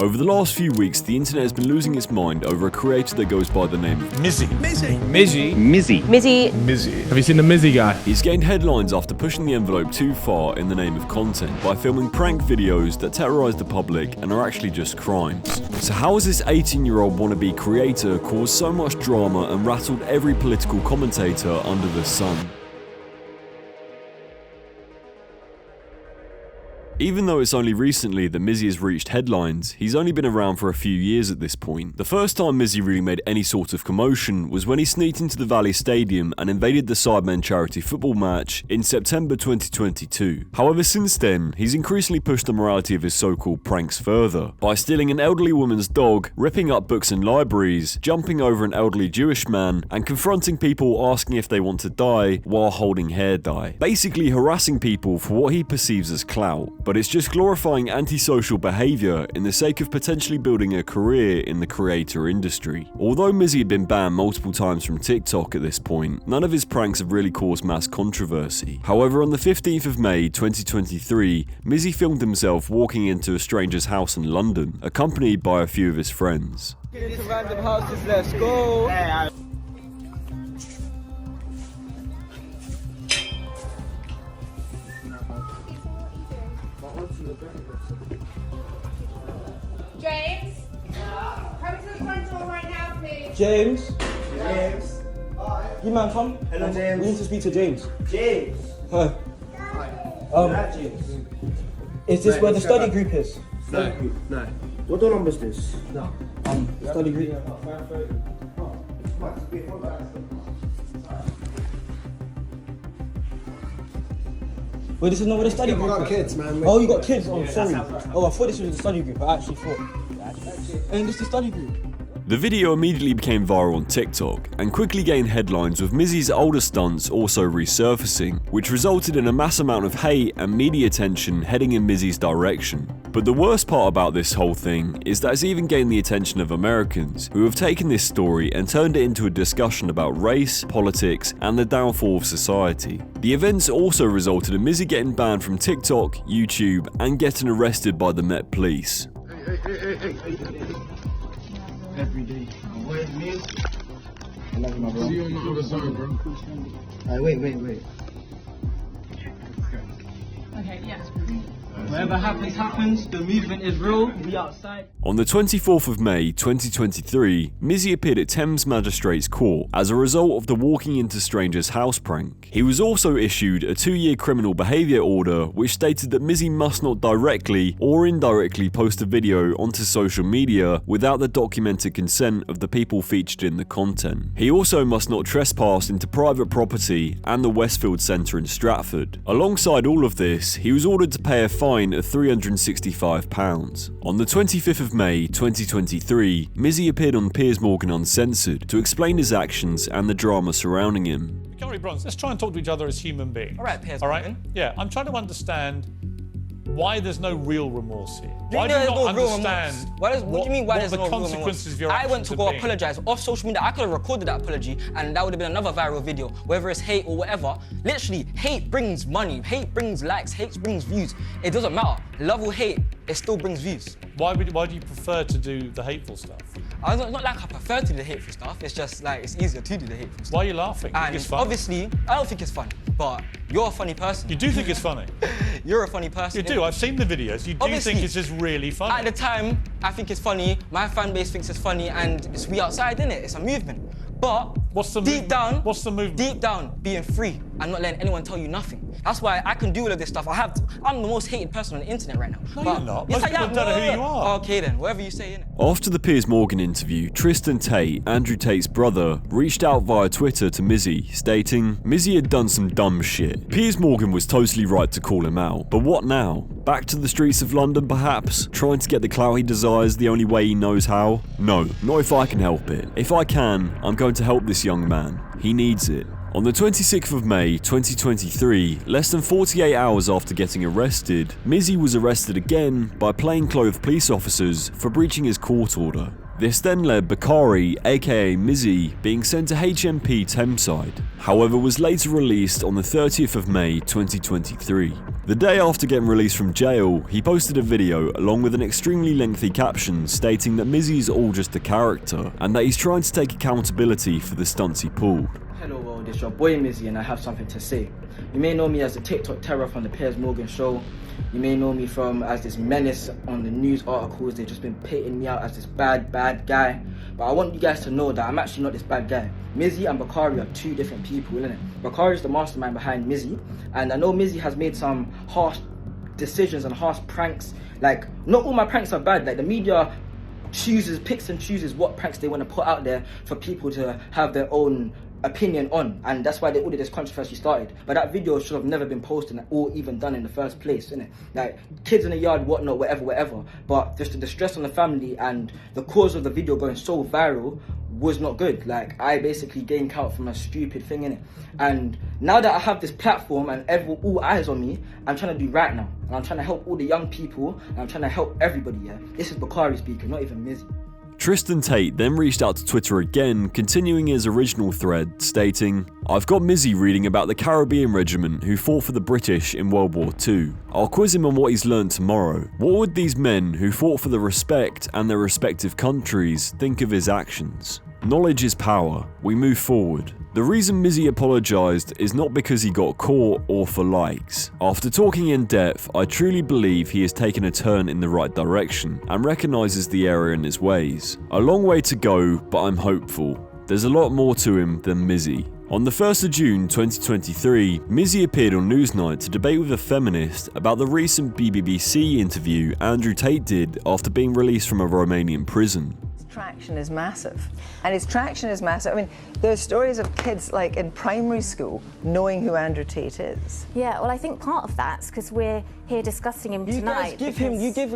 Over the last few weeks, the internet has been losing its mind over a creator that goes by the name of Mizzy. Have you seen the Mizzy guy? He's gained headlines after pushing the envelope too far in the name of content by filming prank videos that terrorize the public and are actually just crimes. So how has this 18-year-old wannabe creator caused so much drama and rattled every political commentator under the sun? Even though it's only recently that Mizzy has reached headlines, he's only been around for a few years at this point. The first time Mizzy really made any sort of commotion was when he sneaked into the Valley Stadium and invaded the Sidemen charity football match in September 2022. However, since then, he's increasingly pushed the morality of his so-called pranks further by stealing an elderly woman's dog, ripping up books in libraries, jumping over an elderly Jewish man, and confronting people asking if they want to die while holding hair dye. Basically harassing people for what he perceives as clout. But it's just glorifying antisocial behaviour in the sake of potentially building a career in the creator industry. Although Mizzy had been banned multiple times from TikTok at this point, none of his pranks have really caused mass controversy. However, on the 15th of May 2023, Mizzy filmed himself walking into a stranger's house in London, accompanied by a few of his friends. Get into random houses, let's go! James? Come to the front door right now, please. James? You man, come. Hello, James. We need to speak to James. James. Hi. James. Is this where the study group is? No. What door number is this? No. Study group. Wait, this is not where the study group is. I got kids, man. Oh, you got kids? Oh, sorry. Oh, I thought this was the study group. I actually thought. And this is the study group. The video immediately became viral on TikTok and quickly gained headlines with Mizzy's older stunts also resurfacing, which resulted in a mass amount of hate and media attention heading in Mizzy's direction. But the worst part about this whole thing is that it's even gained the attention of Americans, who have taken this story and turned it into a discussion about race, politics, and the downfall of society. The events also resulted in Mizzy getting banned from TikTok, YouTube, and getting arrested by the Met Police. Every day. Where's me? I love you, my bro. See you on the other side, bro. Wait. Okay, yes. Whatever happens, the movement is real, we outside. On the 24th of May 2023, Mizzy appeared at Thames Magistrates Court as a result of the walking into strangers' house prank. He was also issued a 2-year criminal behaviour order which stated that Mizzy must not directly or indirectly post a video onto social media without the documented consent of the people featured in the content. He also must not trespass into private property and the Westfield Centre in Stratford. Alongside all of this, he was ordered to pay a fine of £365. On the 25th of May 2023, Mizzy appeared on Piers Uncensored to explain his actions and the drama surrounding him. Bacari-bronze, let's try and talk to each other as human beings. All right, Piers. All right? Yeah, I'm trying to understand why there's no real remorse here. Why do you not understand what do you mean why there's the no real consequences of your remorse? I went actions to go have been? apologise off social media. I could have recorded that apology and that would have been another viral video, whether it's hate or whatever. Literally, hate brings money, hate brings likes, hate brings views. It doesn't matter. Love or hate, it still brings views. Why do you prefer to do the hateful stuff? It's not like I prefer to do the hateful stuff, it's just like it's easier to do the hateful stuff. Why are you laughing? And it's funny. obviously, I don't think it's funny, but you're a funny person. You do think it's funny? You're a funny person. You do, I've seen the videos. You do Obviously, think it's just really funny. At the time, I think it's funny, my fan base thinks it's funny, and it's we outside, innit? It's a movement. But deep down, what's the movement? Deep down, being free and not letting anyone tell you nothing. That's why I can do all of this stuff. I'm the most hated person on the internet right now. No, you're not. Most people don't know who you are. Okay then, whatever you say, innit? After the Piers Morgan interview, Tristan Tate, Andrew Tate's brother, reached out via Twitter to Mizzy, stating Mizzy had done some dumb shit. Piers Morgan was totally right to call him out, but what now? Back to the streets of London perhaps? Trying to get the clout he desires the only way he knows how? No, not if I can help it. If I can, I'm going to help this young man. He needs it. On the 26th of May 2023, less than 48 hours after getting arrested, Mizzy was arrested again by plainclothes police officers for breaching his court order. This then led Bacari, aka Mizzy, being sent to HMP Thameside, however was later released on the 30th of May 2023. The day after getting released from jail, he posted a video along with an extremely lengthy caption stating that Mizzy is all just a character and that he's trying to take accountability for the stunts he pulled. Hello world, it's your boy Mizzy and I have something to say. You may know me as the TikTok terror from the Piers show. You may know me as this menace on the news articles. They've just been painting me out as this bad guy. But I want you guys to know that I'm actually not this bad guy. Mizzy and Bacari are two different people, isn't it? Bacari is the mastermind behind Mizzy, and I know Mizzy has made some harsh decisions and harsh pranks. Like, not all my pranks are bad. Like, the media picks and chooses what pranks they want to put out there for people to have their own opinion on, and that's why all of this controversy started. But that video should have never been posted or even done in the first place, innit? Like, kids in the yard, whatnot, whatever. But just the stress on the family and the cause of the video going so viral was not good. Like, I basically gained clout from a stupid thing, innit? And now that I have this platform and all eyes on me, I'm trying to do right now, and I'm trying to help all the young people, and I'm trying to help everybody. Yeah, this is Bacari speaking, not even Mizzy. Tristan Tate then reached out to Twitter again, continuing his original thread, stating, "I've got Mizzy reading about the Caribbean regiment who fought for the British in World War II. I'll quiz him on what he's learned tomorrow. What would these men who fought for the respect and their respective countries think of his actions? Knowledge is power. We move forward." The reason Mizzy apologised is not because he got caught or for likes. After talking in depth, I truly believe he has taken a turn in the right direction and recognises the error in his ways. A long way to go, but I'm hopeful. There's a lot more to him than Mizzy. On the 1st of June 2023, Mizzy appeared on Newsnight to debate with a feminist about the recent BBC interview Andrew Tate did after being released from a Romanian prison. Traction is massive, and his traction is massive. I mean, there are stories of kids like in primary school knowing who Andrew Tate is. Yeah, well, I think part of that's because we're here discussing him tonight. You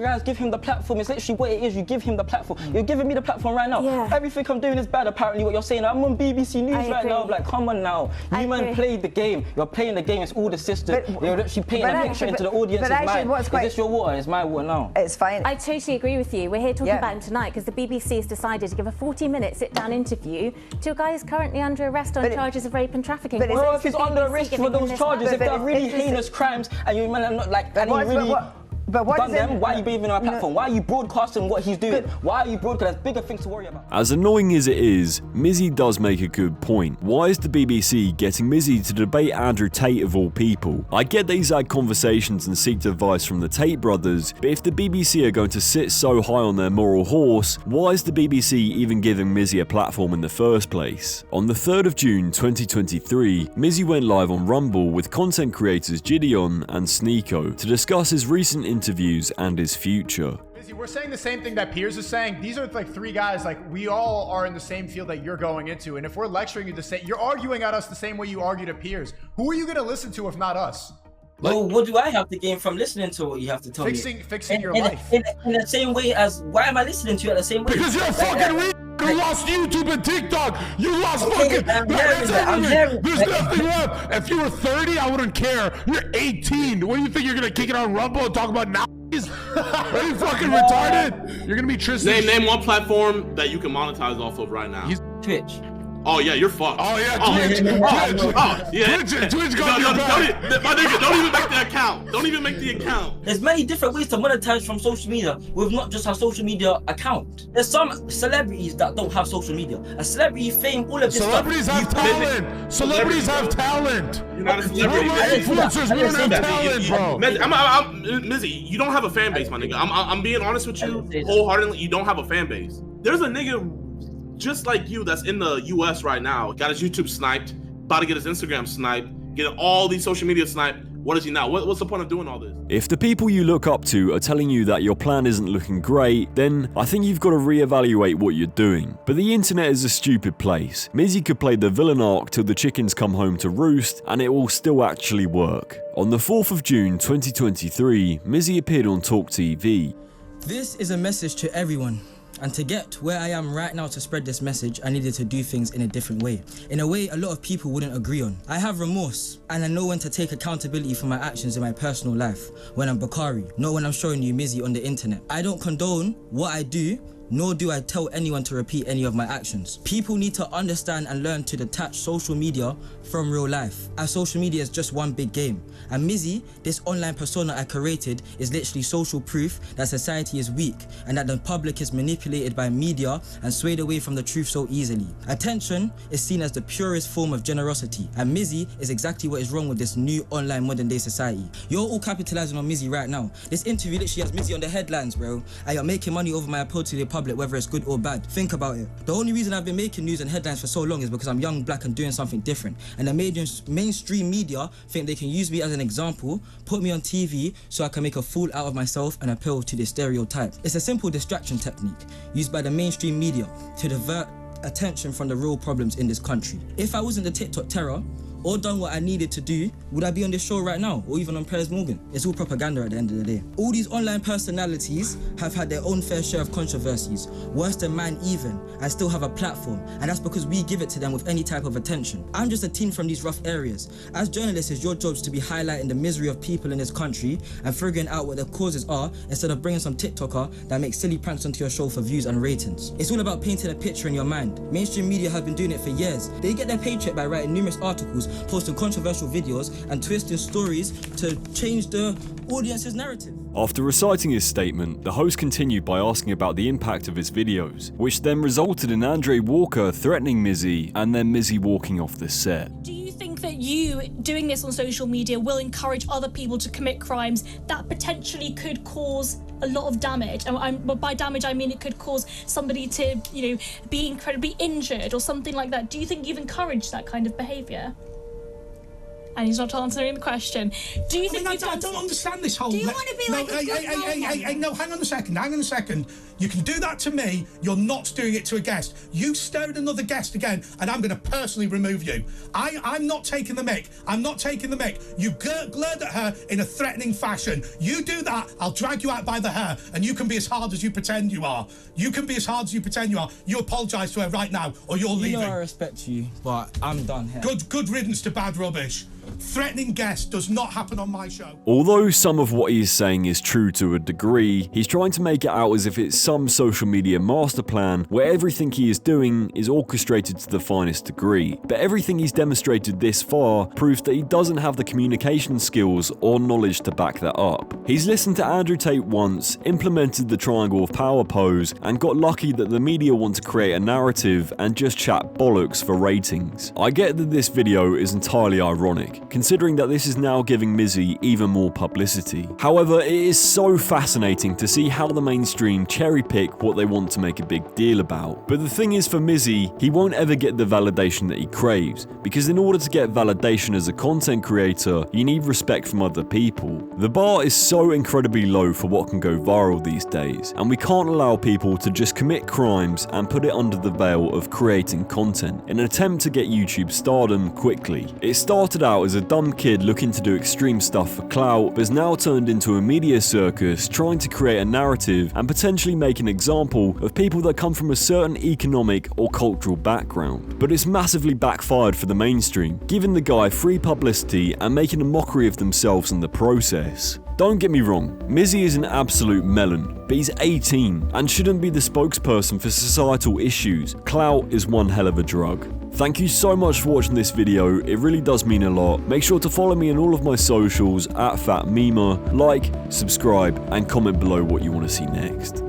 guys give him the platform. It's literally what it is. You give him the platform. You're giving me the platform right now. Yeah. Everything I'm doing is bad. Apparently, what you're saying. I'm on BBC News right now. Like, come on now. You man played the game. You're playing the game. It's all the system. You're literally painting a picture into the audience's mind. Is this your water? It's my water now. It's fine. I totally agree with you. We're here talking about him tonight because the BBC has decided to give a 40-minute sit-down interview to a guy who's currently under arrest on charges of rape and trafficking. But if he's under arrest for those charges, if they're really heinous crimes, and you man are not like, and he really done them, why are you being on our platform? Why are you broadcasting what he's doing? Why are you broadcasting? There's bigger things to worry about. As annoying as it is, Mizzy does make a good point. Why is the BBC getting Mizzy to debate Andrew Tate of all people? I get that he's had conversations and seeked advice from the Tate brothers, but if the BBC are going to sit so high on their moral horse, why is the BBC even giving Mizzy a platform in the first place? On the 3rd of June 2023, Mizzy went live on Rumble with content creators Jidion and Sneako to discuss his recent interviews and his future. We're saying the same thing that Piers is saying. These are like three guys, like we all are in the same field that you're going into. And if we're lecturing you the same, you're arguing at us the same way you argue to Piers. Who are you going to listen to if not us? Well, what do I have to gain from listening to what you have to tell me? Fixing your life. In the same way as, why am I listening to you at the same way? Because you're a fucking you lost YouTube and TikTok. You lost fucking. I'm hearing There's nothing left. If you were 30, I wouldn't care. You're 18. What do you think you're gonna kick it on Rumble and talk about now? Are you fucking retarded? You're gonna be Tristan. Name one platform that you can monetize off of right now. Twitch. Oh yeah, you're fucked. Oh yeah, Twitch. Twitch got your back. My nigga, don't even make the account. Don't even make the account. There's many different ways to monetize from social media with not just a social media account. There's some celebrities that don't have social media. A celebrity fame, all of this Celebrities have talent. Celebrities have talent. You're not a celebrity. Influencers, we don't have talent, bro. Mizzy, you don't have a fan base, my nigga. I'm being honest with you, wholeheartedly. You don't have a fan base. There's a nigga just like you that's in the US right now, got his YouTube sniped, about to get his Instagram sniped, getting all these social media sniped. What is he now? What's the point of doing all this? If the people you look up to are telling you that your plan isn't looking great, then I think you've got to reevaluate what you're doing. But the internet is a stupid place. Mizzy could play the villain arc till the chickens come home to roost, and it will still actually work. On the 4th of June 2023, Mizzy appeared on Talk TV. This is a message to everyone. And to get where I am right now to spread this message, I needed to do things in a different way. In a way a lot of people wouldn't agree on. I have remorse, and I know when to take accountability for my actions in my personal life. When I'm Bacari, not when I'm showing you Mizzy on the internet. I don't condone what I do, nor do I tell anyone to repeat any of my actions. People need to understand and learn to detach social media from real life, as social media is just one big game. And Mizzy, this online persona I created, is literally social proof that society is weak and that the public is manipulated by media and swayed away from the truth so easily. Attention is seen as the purest form of generosity, and Mizzy is exactly what is wrong with this new online modern day society. You're all capitalizing on Mizzy right now. This interview literally has Mizzy on the headlines, bro, and you're making money over my appeal to the public, whether it's good or bad. Think about it. The only reason I've been making news and headlines for so long is because I'm young, black, and doing something different. And the mainstream media think they can use me as an example, put me on TV so I can make a fool out of myself and appeal to this stereotype. It's a simple distraction technique used by the mainstream media to divert attention from the real problems in this country. If I wasn't the TikTok terror, or done what I needed to do, would I be on this show right now, or even on Piers Morgan? It's all propaganda at the end of the day. All these online personalities have had their own fair share of controversies, worse than mine even, and still have a platform, and that's because we give it to them with any type of attention. I'm just a teen from these rough areas. As journalists, it's your job to be highlighting the misery of people in this country and figuring out what the causes are, instead of bringing some TikToker that makes silly pranks onto your show for views and ratings. It's all about painting a picture in your mind. Mainstream media have been doing it for years. They get their paycheck by writing numerous articles, posting controversial videos and twisting stories to change the audience's narrative. After reciting his statement, the host continued by asking about the impact of his videos, which then resulted in Andre Walker threatening Mizzy and then Mizzy walking off the set. Do you think that you doing this on social media will encourage other people to commit crimes that potentially could cause a lot of damage? And by damage I mean it could cause somebody to, be incredibly injured or something like that. Do you think you've encouraged that kind of behaviour? And he's not answering the question. Do you think I don't understand this whole... Do you want to be like a good role model? No, hang on a second. You can do that to me, you're not doing it to a guest. You stare at another guest again, and I'm going to personally remove you. I'm not taking the mick. You glared at her in a threatening fashion. You do that, I'll drag you out by the hair, and you can be as hard as you pretend you are. You apologise to her right now, or you're leaving. I respect you, but I'm done here. Good riddance to bad rubbish. Threatening guests does not happen on my show. Although some of what he is saying is true to a degree, he's trying to make it out as if it's some social media master plan where everything he is doing is orchestrated to the finest degree. But everything he's demonstrated this far proves that he doesn't have the communication skills or knowledge to back that up. He's listened to Andrew Tate once, implemented the triangle of power pose, and got lucky that the media want to create a narrative and just chat bollocks for ratings. I get that this video is entirely ironic, considering that this is now giving Mizzy even more publicity. However, it is so fascinating to see how the mainstream cherry pick what they want to make a big deal about. But the thing is, for Mizzy, he won't ever get the validation that he craves, because in order to get validation as a content creator, you need respect from other people. The bar is so incredibly low for what can go viral these days, and we can't allow people to just commit crimes and put it under the veil of creating content in an attempt to get YouTube stardom quickly. It started out as a dumb kid looking to do extreme stuff for clout, but has now turned into a media circus trying to create a narrative and potentially make an example of people that come from a certain economic or cultural background. But it's massively backfired for the mainstream, giving the guy free publicity and making a mockery of themselves in the process. Don't get me wrong, Mizzy is an absolute melon, but he's 18 and shouldn't be the spokesperson for societal issues. Clout is one hell of a drug. Thank you so much for watching this video, it really does mean a lot. Make sure to follow me on all of my socials @PhatMema, like, subscribe, and comment below what you want to see next.